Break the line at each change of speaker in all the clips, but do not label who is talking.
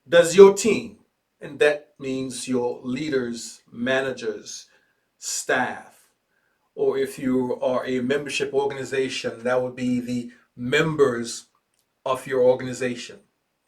Does your team, and that means your leaders, managers, staff, or if you are a membership organization, that would be the members of your organization,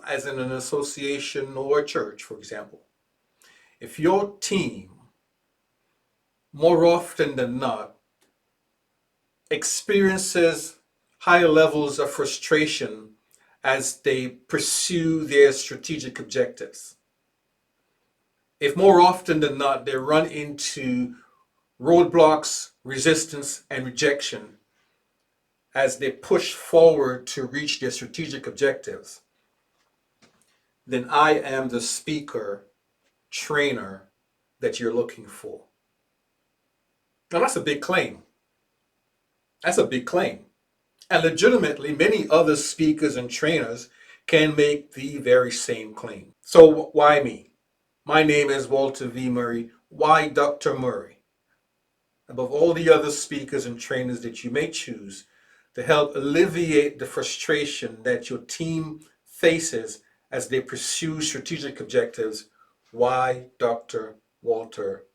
as in an association or a church, for example. If your team, more often than not, experiences high levels of frustration as they pursue their strategic objectives, if more often than not they run into roadblocks, resistance, and rejection as they push forward to reach their strategic objectives, then I am the speaker, trainer that you're looking for. Now, that's a big claim. That's a big claim. And legitimately, many other speakers and trainers can make the very same claim. So, why me? My name is Walter V. Murray. Why Dr. Murray? Above all the other speakers and trainers that you may choose to help alleviate the frustration that your team faces as they pursue strategic objectives, why Dr. Walter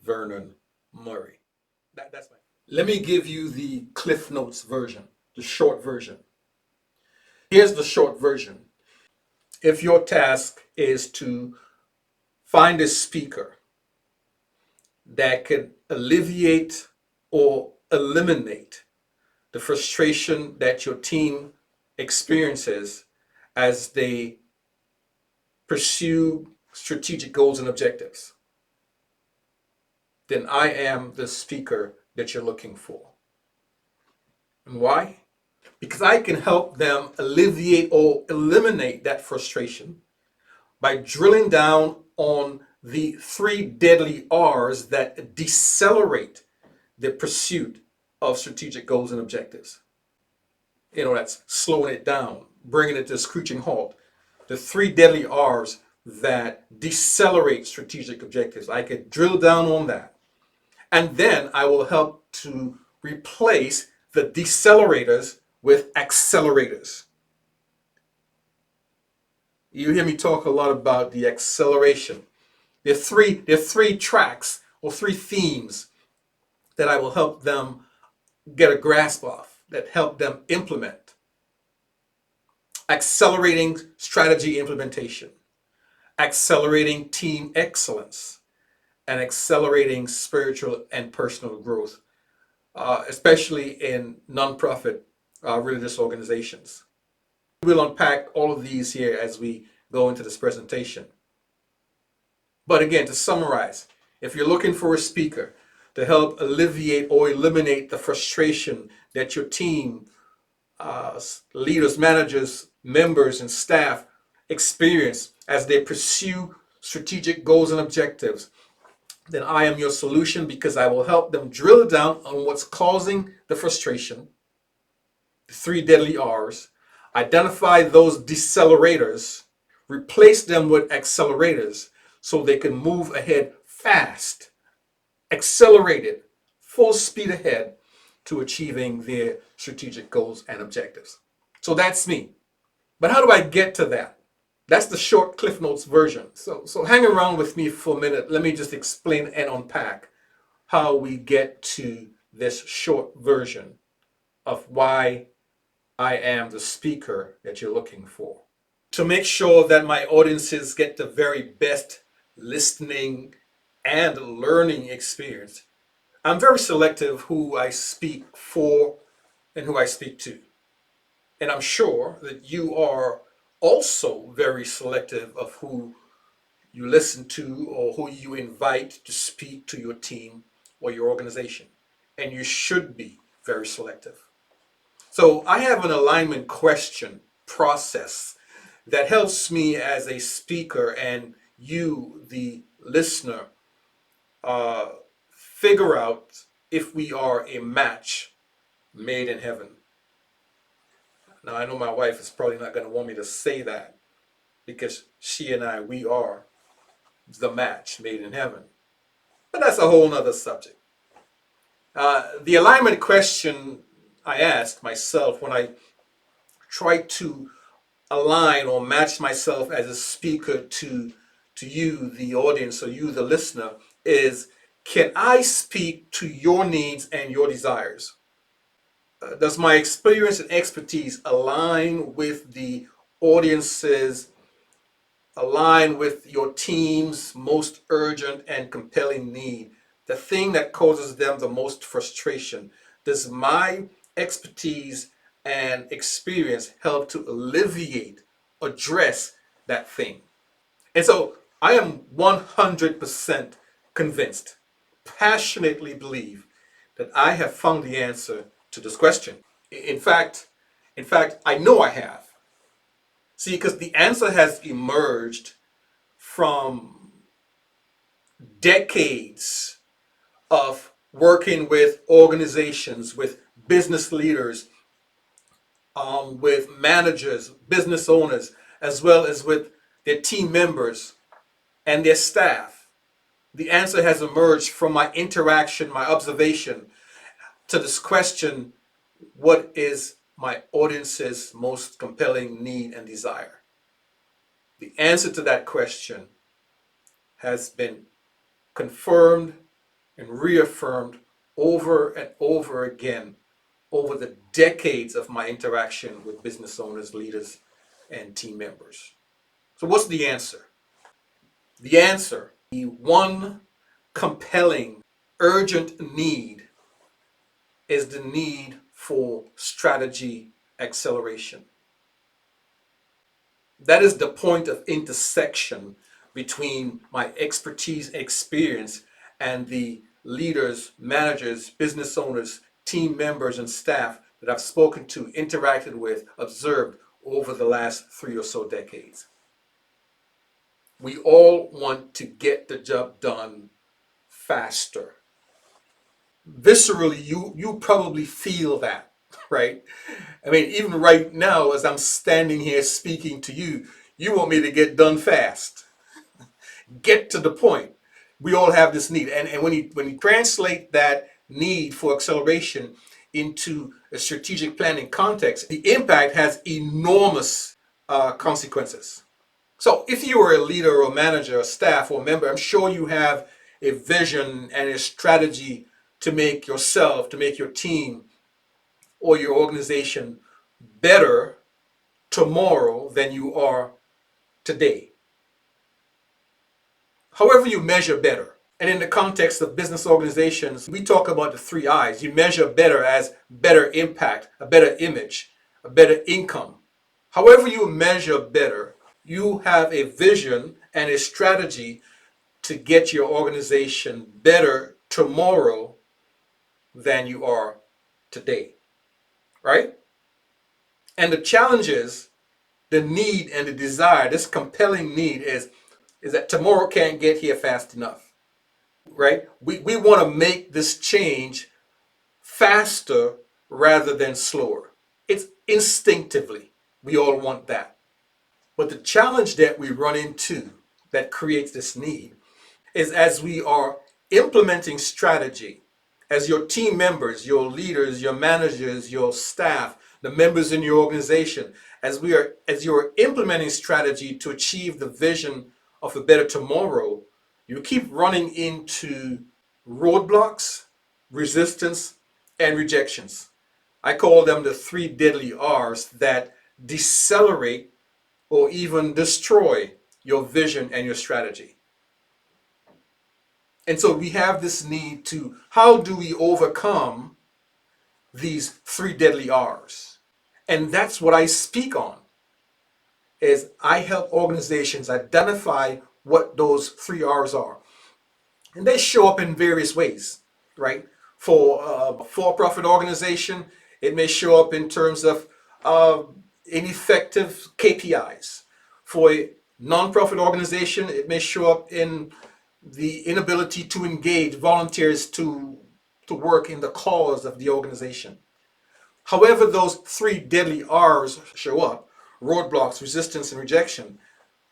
Vernon Murray? That's my. Let me give you the Cliff Notes version, the short version. Here's the short version. If your task is to find a speaker that can alleviate or eliminate the frustration that your team experiences as they pursue strategic goals and objectives, then I am the speaker that you're looking for. And why? Because I can help them alleviate or eliminate that frustration by drilling down on the three deadly R's that decelerate the pursuit of strategic goals and objectives. That's slowing it down, bringing it to a screeching halt. The three deadly R's that decelerate strategic objectives. I could drill down on that. And then I will help to replace the decelerators with accelerators. You hear me talk a lot about the acceleration. There are three tracks or three themes that I will help them get a grasp of, that help them implement. Accelerating strategy implementation, accelerating team excellence, and accelerating spiritual and personal growth, especially in nonprofit religious organizations. We'll unpack all of these here as we go into this presentation. But again, to summarize, if you're looking for a speaker to help alleviate or eliminate the frustration that your team, leaders, managers, members, and staff experience as they pursue strategic goals and objectives, then I am your solution, because I will help them drill down on what's causing the frustration, the three deadly R's, identify those decelerators, replace them with accelerators so they can move ahead fast, accelerated, full speed ahead to achieving their strategic goals and objectives. So that's me. But how do I get to that? That's the short Cliff Notes version. So hang around with me for a minute. Let me just explain and unpack how we get to this short version of why I am the speaker that you're looking for. To make sure that my audiences get the very best listening and learning experience, I'm very selective who I speak for and who I speak to. And I'm sure that you are also very selective of who you listen to or who you invite to speak to your team or your organization. And you should be very selective. So I have an alignment question process that helps me as a speaker and you, the listener, figure out if we are a match made in heaven. Now, I know my wife is probably not going to want me to say that, because she and I, we are the match made in heaven. But that's a whole nother subject. The alignment question I asked myself when I tried to align or match myself as a speaker to you, the audience, or you, the listener, is can I speak to your needs and your desires? Does my experience and expertise align with the audience's, align with your team's most urgent and compelling need? The thing that causes them the most frustration. Does my expertise and experience help to alleviate, address that thing? And so I am 100% convinced, passionately believe that I have found the answer to this question. In fact, I know I have. See, because the answer has emerged from decades of working with organizations, with business leaders, with managers, business owners, as well as with their team members and their staff. The answer has emerged from my interaction, my observation to this question: what is my audience's most compelling need and desire? The answer to that question has been confirmed and reaffirmed over and over again over the decades of my interaction with business owners, leaders, and team members. So, what's the answer? The answer, the one compelling, urgent need, is the need for strategy acceleration. That is the point of intersection between my expertise and experience and the leaders, managers, business owners, team members, and staff that I've spoken to, interacted with, observed over the last 3 or so decades. We all want to get the job done faster. Viscerally, you probably feel that, right? I mean, even right now, as I'm standing here speaking to you, you want me to get done fast, get to the point. We all have this need, and when you translate that need for acceleration into a strategic planning context, the impact has enormous consequences. So, if you are a leader or manager or staff or member, I'm sure you have a vision and a strategy to make yourself, to make your team or your organization better tomorrow than you are today. However, you measure better. And in the context of business organizations, we talk about the 3 I's. You measure better as better impact, a better image, a better income. However, you measure better, you have a vision and a strategy to get your organization better tomorrow than you are today, right? And the challenge is the need and the desire, this compelling need is that tomorrow can't get here fast enough, right? We want to make this change faster rather than slower. It's instinctively, we all want that. But the challenge that we run into that creates this need is as we are implementing strategy, as your team members, your leaders, your managers, your staff, the members in your organization, as you're implementing strategy to achieve the vision of a better tomorrow, you keep running into roadblocks, resistance, and rejections. I call them the 3 deadly R's that decelerate or even destroy your vision and your strategy. And so we have this need to, how do we overcome these 3 deadly R's? And that's what I speak on, is I help organizations identify what those 3 R's are. And they show up in various ways, right? For a for-profit organization, it may show up in terms of ineffective KPIs. For a nonprofit organization, it may show up in the inability to engage volunteers to work in the cause of the organization. However, those 3 deadly R's show up: roadblocks, resistance, and rejection.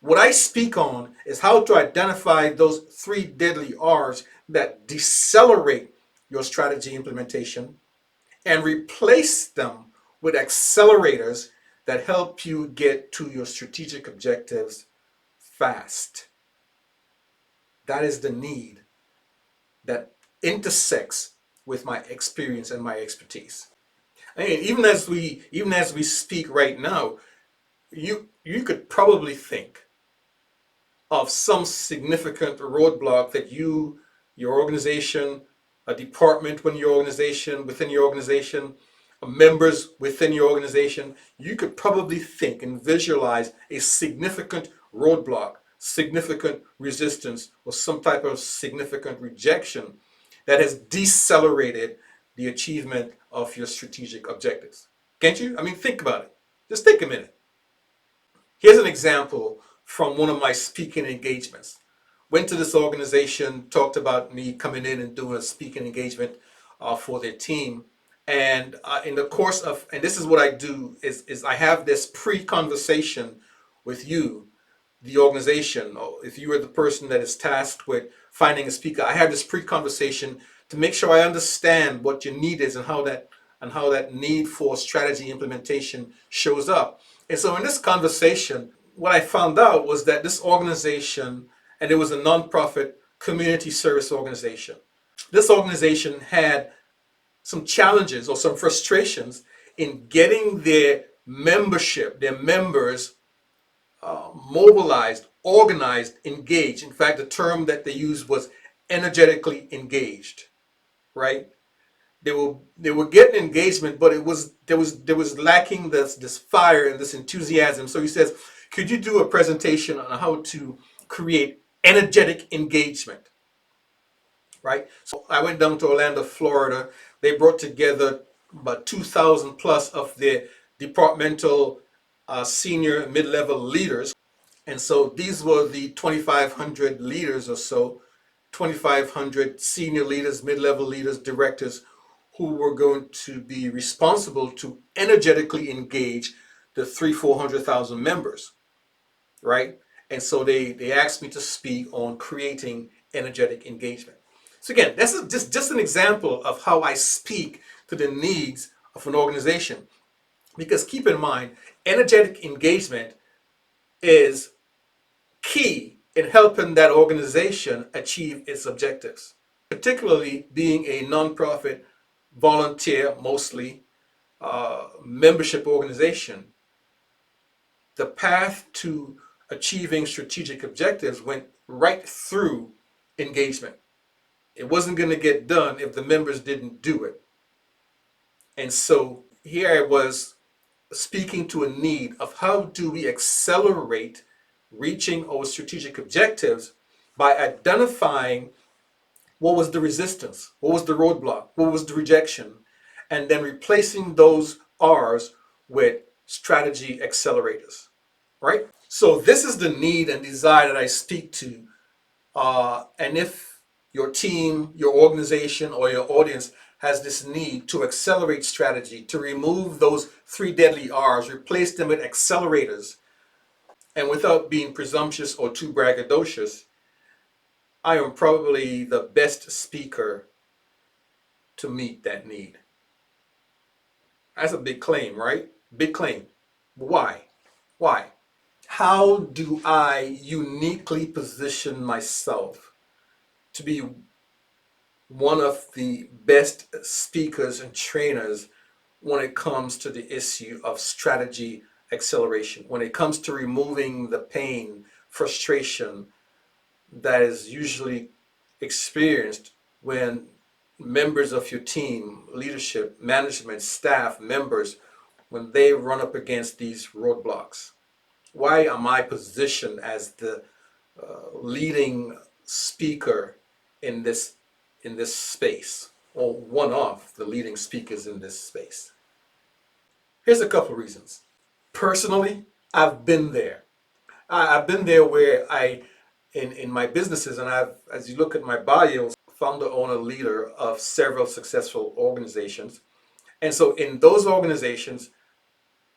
What I speak on is how to identify those 3 deadly R's that decelerate your strategy implementation and replace them with accelerators that help you get to your strategic objectives fast. That is the need that intersects with my experience and my expertise. And even as we speak right now, you could probably think of some significant roadblock that your organization, a department within your organization, members within your organization, you could probably think and visualize a significant roadblock, significant resistance, or some type of significant rejection that has decelerated the achievement of your strategic objectives. Can't you? I mean, think about it. Just take a minute. Here's an example from one of my speaking engagements. Went to this organization, talked about me coming in and doing a speaking engagement for their team. And in the course of, and this is what I do, is I have this pre-conversation with you, the organization, or if you are the person that is tasked with finding a speaker, I have this pre-conversation to make sure I understand what your need is and how that need for strategy implementation shows up. And so in this conversation, what I found out was that this organization, and it was a nonprofit community service organization, this organization had some challenges or some frustrations in getting their membership, their members mobilized, organized, engaged. In fact, the term that they used was energetically engaged, right? They were getting engagement, but there was lacking this fire and this enthusiasm. So he says, could you do a presentation on how to create energetic engagement? Right? So I went down to Orlando, Florida. They brought together about 2,000 plus of their departmental senior mid-level leaders. And so these were the 2,500 leaders or so, 2,500 senior leaders, mid-level leaders, directors who were going to be responsible to energetically engage the 400,000 members, right? And so they asked me to speak on creating energetic engagement. So again, this is just an example of how I speak to the needs of an organization. Because keep in mind, energetic engagement is key in helping that organization achieve its objectives, particularly being a nonprofit, volunteer, mostly membership organization. The path to achieving strategic objectives went right through engagement. It wasn't going to get done if the members didn't do it. And so here I was speaking to a need of how do we accelerate reaching our strategic objectives by identifying what was the resistance, what was the roadblock, what was the rejection, and then replacing those R's with strategy accelerators, right? So this is the need and desire that I speak to. And if your team, your organization, or your audience has this need to accelerate strategy, to remove those three deadly R's, replace them with accelerators, and without being presumptuous or too braggadocious, I am probably the best speaker to meet that need. That's a big claim, right? Big claim. Why? Why? How do I uniquely position myself to be one of the best speakers and trainers when it comes to the issue of strategy acceleration, when it comes to removing the pain, frustration that is usually experienced when members of your team, leadership, management, staff, members, when they run up against these roadblocks? Why am I positioned as the leading speaker in this space, or one of the leading speakers in this space? Here's a couple of reasons. Personally, I've been there. I've been there where in my businesses, and as you look at my bio, founder, owner, leader of several successful organizations. And so in those organizations,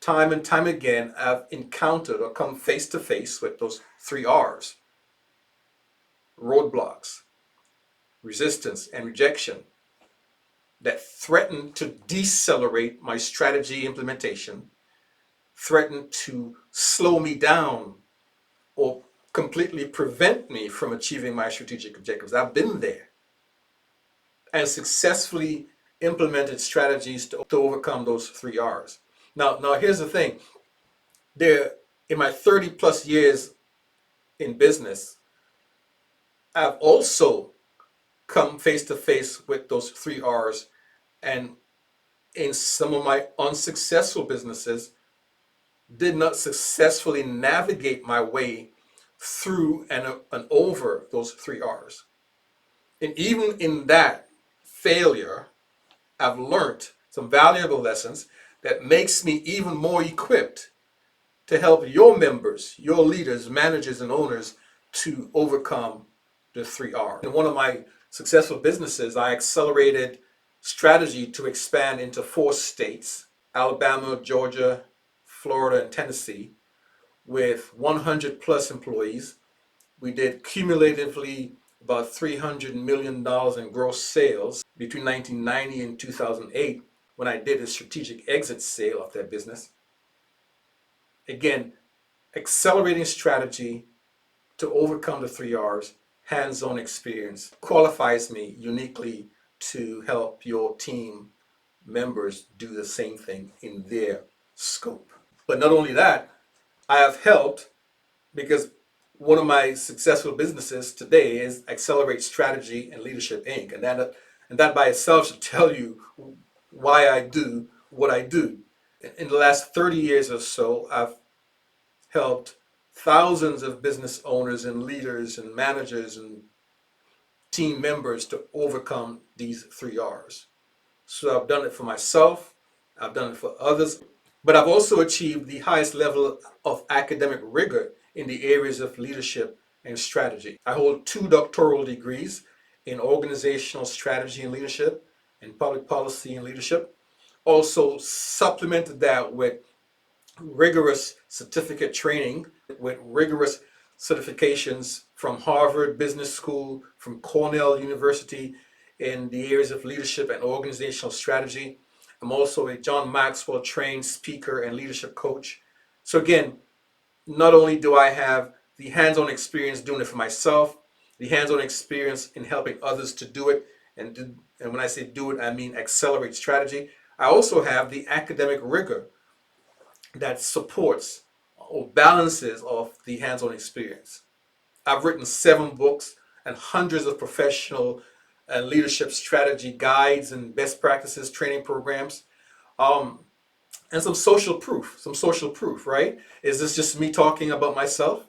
time and time again, I've encountered or come face to face with those three R's: roadblocks, resistance, and rejection, that threaten to decelerate my strategy implementation, threaten to slow me down or completely prevent me from achieving my strategic objectives. I've been there and successfully implemented strategies to overcome those three R's. Now here's the thing. There, in my 30 plus years in business, I've also come face to face with those three R's. And in some of my unsuccessful businesses, did not successfully navigate my way through and over those three R's. And even in that failure, I've learned some valuable lessons that makes me even more equipped to help your members, your leaders, managers, and owners to overcome the three R's. In one of my successful businesses, I accelerated strategy to expand into 4 states, Alabama, Georgia, Florida, and Tennessee, with 100 plus employees. We did cumulatively about $300 million in gross sales between 1990 and 2008 when I did a strategic exit sale of that business. Again, accelerating strategy to overcome the three R's, hands-on experience, qualifies me uniquely to help your team members do the same thing in their scope. But not only that, I have helped because one of my successful businesses today is Accelerate Strategy and Leadership Inc. And that by itself should tell you why I do what I do. In the last 30 years or so, I've helped thousands of business owners and leaders and managers and team members to overcome these three R's. So I've done it for myself, I've done it for others, but I've also achieved the highest level of academic rigor in the areas of leadership and strategy. I hold 2 doctoral degrees in organizational strategy and leadership and public policy and leadership. Also supplemented that with rigorous certificate training, with rigorous certifications from Harvard Business School, from Cornell University in the areas of leadership and organizational strategy. I'm also a John Maxwell trained speaker and leadership coach. So again, not only do I have the hands-on experience doing it for myself, the hands-on experience in helping others to do it, and when I say do it, I mean accelerate strategy. I also have the academic rigor that supports or balances off the hands-on experience. I've written 7 books and hundreds of professional and leadership strategy guides and best practices training programs, and some social proof, right? Is this just me talking about myself?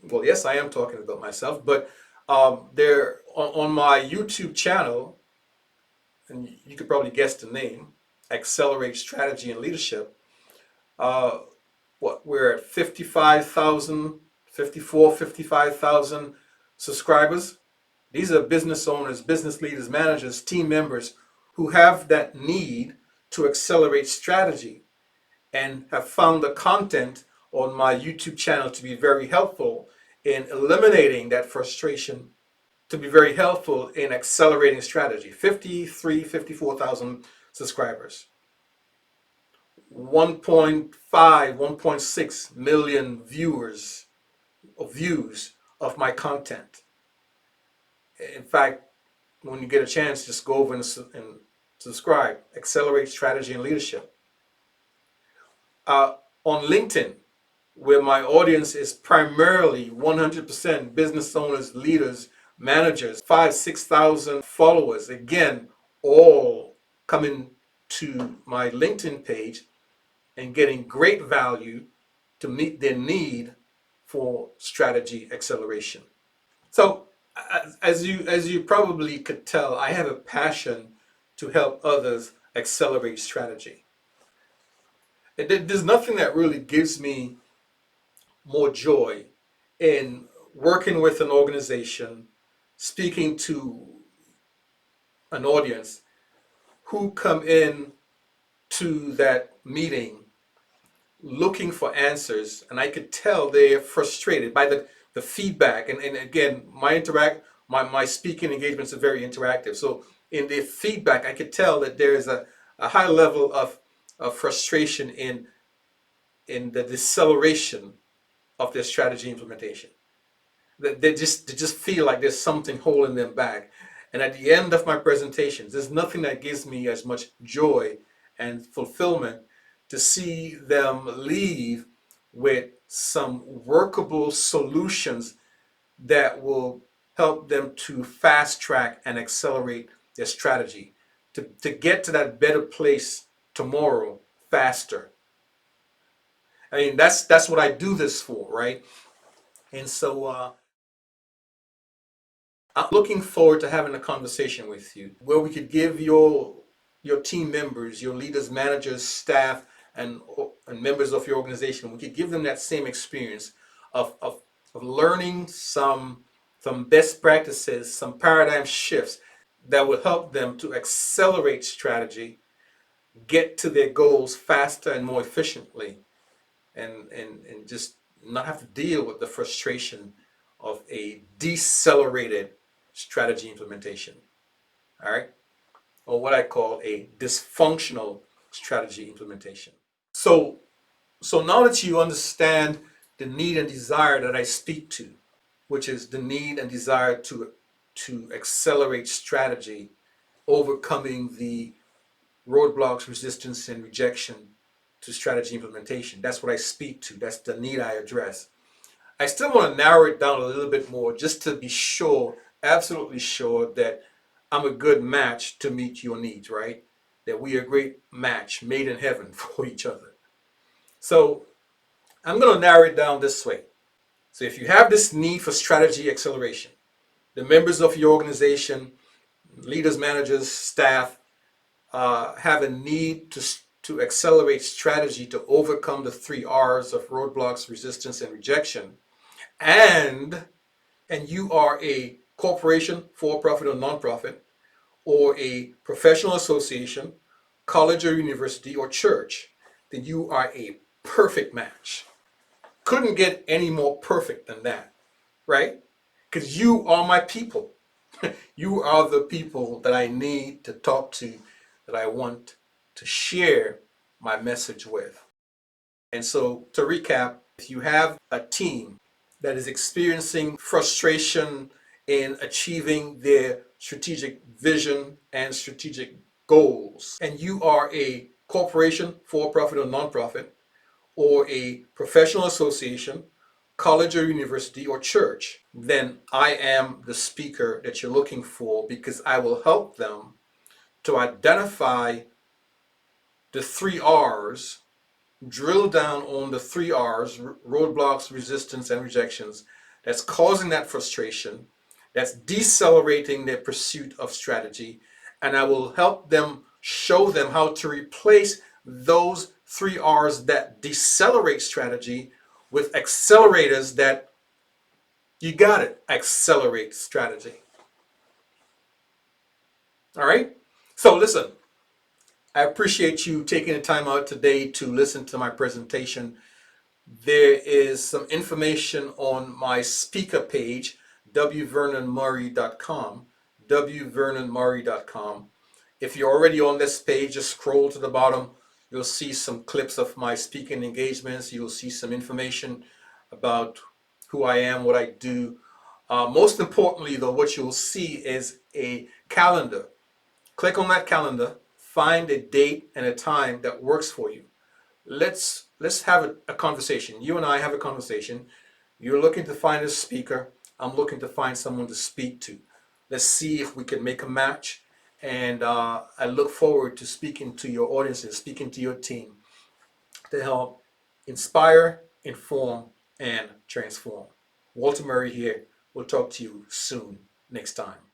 Well, yes, I am talking about myself, but there on my YouTube channel, and you could probably guess the name, Accelerate Strategy and Leadership. We're at 55,000, 55,000 subscribers. These are business owners, business leaders, managers, team members who have that need to accelerate strategy and have found the content on my YouTube channel to be very helpful in eliminating that frustration, to be very helpful in accelerating strategy. 54,000 subscribers. 1.5, 1.6 million views of my content. In fact, when you get a chance, just go over and subscribe. Accelerate Strategy and Leadership. On LinkedIn, where my audience is primarily 100% business owners, leaders, managers, 6,000 followers, again, all coming to my LinkedIn page and getting great value to meet their need for strategy acceleration. So as you probably could tell, I have a passion to help others accelerate strategy. There's nothing that really gives me more joy in working with an organization, speaking to an audience who come in to that meeting looking for answers, and I could tell they're frustrated by the feedback. And again, my speaking engagements are very interactive. So in the feedback, I could tell that there is a high level of frustration in in the deceleration of their strategy implementation. They just feel like there's something holding them back. And at the end of my presentations, there's nothing that gives me as much joy and fulfillment to see them leave with some workable solutions that will help them to fast track and accelerate their strategy to get to that better place tomorrow faster. I mean, that's what I do this for, right? And so I'm looking forward to having a conversation with you where we could give your team members, your leaders, managers, staff, and members of your organization, we could give them that same experience of learning some best practices, some paradigm shifts that will help them to accelerate strategy, get to their goals faster and more efficiently, and just not have to deal with the frustration of a decelerated strategy implementation. All right, or what I call a dysfunctional strategy implementation. So, so now that you understand the need and desire that I speak to, which is the need and desire to accelerate strategy, overcoming the roadblocks, resistance, and rejection to strategy implementation. That's what I speak to. That's the need I address. I still want to narrow it down a little bit more just to be sure, absolutely sure, that I'm a good match to meet your needs, right? That we are a great match made in heaven for each other. So I'm going to narrow it down this way. So if you have this need for strategy acceleration, the members of your organization, leaders, managers, staff, have a need to accelerate strategy to overcome the 3 R's of roadblocks, resistance, and rejection, and you are a corporation, for-profit or nonprofit, or a professional association, college or university or church, then you are a perfect match. Couldn't get any more perfect than that, right? Because you are my people. You are the people that I need to talk to, that I want to share my message with. And so, to recap, if you have a team that is experiencing frustration in achieving their strategic vision and strategic goals, and you are a corporation, for profit or nonprofit, or a professional association, college or university or church, then I am the speaker that you're looking for because I will help them to identify the 3 R's, drill down on the 3 R's, roadblocks, resistance, and rejections, that's causing that frustration, that's decelerating their pursuit of strategy, and I will help them show them how to replace those 3 R's that decelerate strategy with accelerators that, you got it, accelerate strategy. All right? So listen, I appreciate you taking the time out today to listen to my presentation. There is some information on my speaker page, wvernonmurray.com, wvernonmurray.com. If you're already on this page, just scroll to the bottom. You'll see some clips of my speaking engagements. You'll see some information about who I am, what I do. Most importantly, though, what you'll see is a calendar. Click on that calendar, find a date and a time that works for you. Let's have a conversation. You and I have a conversation. You're looking to find a speaker. I'm looking to find someone to speak to. Let's see if we can make a match. And I look forward to speaking to your audiences, speaking to your team to help inspire, inform, and transform. Walter Murray here. We'll talk to you soon next time.